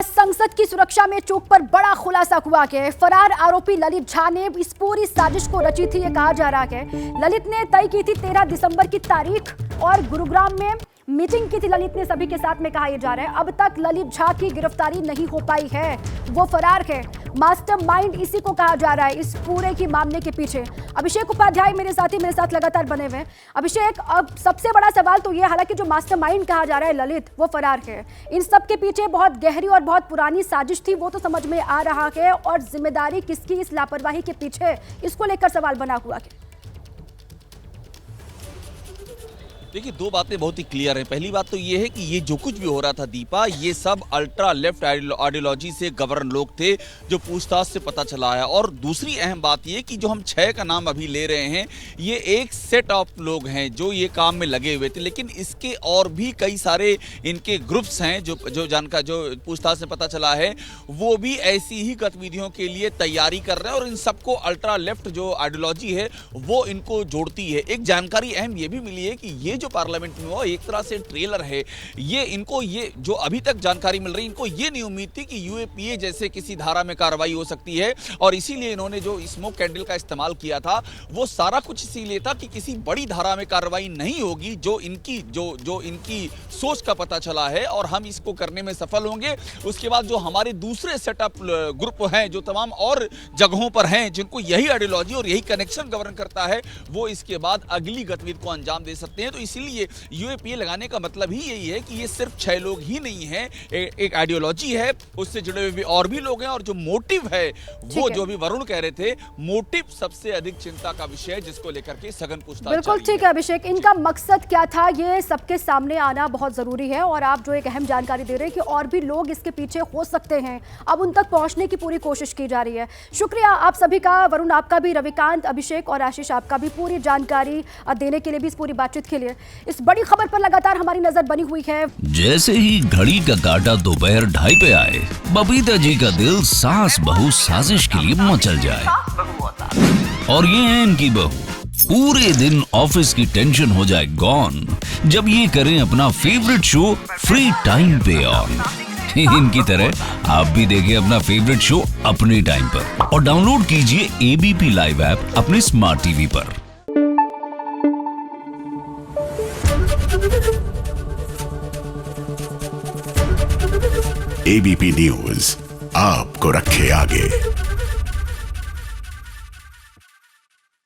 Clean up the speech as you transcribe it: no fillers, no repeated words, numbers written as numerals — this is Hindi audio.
संसद की सुरक्षा में चूक पर बड़ा खुलासा हुआ कि फरार आरोपी ललित झा ने इस पूरी साजिश को रची थी। ये कहा जा रहा है ललित ने तय की थी 13 दिसंबर की तारीख और गुरुग्राम में मीटिंग की थी ललित ने सभी के साथ में। कहा यह जा रहा है अब तक ललित झा की गिरफ्तारी नहीं हो पाई है, वो फरार है। मास्टरमाइंड इसी को कहा जा रहा है इस पूरे की मामले के पीछे। अभिषेक उपाध्याय मेरे साथ लगातार बने हुए हैं। अभिषेक, अब सबसे बड़ा सवाल तो ये, हालांकि जो मास्टरमाइंड कहा जा रहा है ललित, वो फरार है। इन सब के पीछे बहुत गहरी और बहुत पुरानी साजिश थी, वो तो समझ में आ रहा है। और जिम्मेदारी किसकी इस लापरवाही के पीछे, इसको लेकर सवाल बना हुआ है। देखिए, दो बातें बहुत ही क्लियर हैं। पहली बात तो ये है कि ये जो कुछ भी हो रहा था दीपा, ये सब अल्ट्रा लेफ्ट आइडियोलॉजी से गवर्न लोग थे जो पूछताछ से पता चला है। और दूसरी अहम बात ये कि जो हम 6 का नाम अभी ले रहे हैं, ये एक सेट ऑफ लोग हैं जो ये काम में लगे हुए थे, लेकिन इसके और भी कई सारे इनके ग्रुप्स हैं जो पूछताछ से पता चला है, वो भी ऐसी ही गतिविधियों के लिए तैयारी कर रहे हैं। और इन सबको अल्ट्रा लेफ्ट जो आइडियोलॉजी है वो इनको जोड़ती है। एक जानकारी अहम ये भी मिली है कि ये जो पार्लियामेंट में हुआ एक तरह से ट्रेलर है। ये जो अभी तक जानकारी मिल रही है, इनको ये नहीं उम्मीद थी कि यूएपीए जैसे किसी धारा में कार्रवाई हो सकती है। और इसीलिए इन्होंने जो स्मोक कैंडल का इस्तेमाल किया था, वो सारा कुछ इसीलिए था कि किसी बड़ी धारा में कार्रवाई नहीं होगी जो इनकी सोच का पता चला है, और हम इसको करने में सफल होंगे। उसके बाद जो हमारे दूसरे सेटअप ग्रुप हैं जो तमाम और जगहों पर हैं, जिनको यही आइडियोलॉजी और यही कनेक्शन गवर्न करता है, वो इसके बाद अगली गतिविधि को अंजाम दे सकते हैं। तो इसीलिए यूएपीए लगाने का मतलब ही यही है कि ये सिर्फ 6 लोग ही नहीं हैं, एक आइडियोलॉजी है, उससे जुड़े हुए भी और भी लोग हैं। और जो मोटिव है वो जो भी वरुण कह रहे थे, मोटिव सबसे अधिक चिंता का विषय है, जिसको लेकर के सघन पूछताछ। बिल्कुल ठीक है अभिषेक, इनका मकसद क्या था ये सबके सामने आना बहुत जरूरी है। और आप जो एक अहम जानकारी दे रहे हैं कि और भी लोग इसके पीछे हो सकते हैं, अब उन तक पहुंचने की पूरी कोशिश की जा रही है। शुक्रिया आप सभी का, वरुण आपका भी, रविकांत, अभिषेक और आशीष आपका भी, पूरी जानकारी देने के लिए भी, इस पूरी बातचीत के लिए। इस बड़ी खबर पर लगातार हमारी नजर बनी हुई है। जैसे ही घड़ी का काटा दोपहर 2:30 पे आए, बबीता जी का दिल सास बहू साजिश के लिए मचल जाए। और ये है इनकी बहू, पूरे दिन ऑफिस की टेंशन हो जाए गॉन जब ये करें अपना फेवरेट शो फ्री टाइम पे ऑन। इनकी तरह आप भी देखिए अपना फेवरेट शो अपने टाइम पर और डाउनलोड कीजिए एबीपी लाइव ऐप अपने स्मार्ट टीवी पर। एबीपी न्यूज आपको रखे आगे।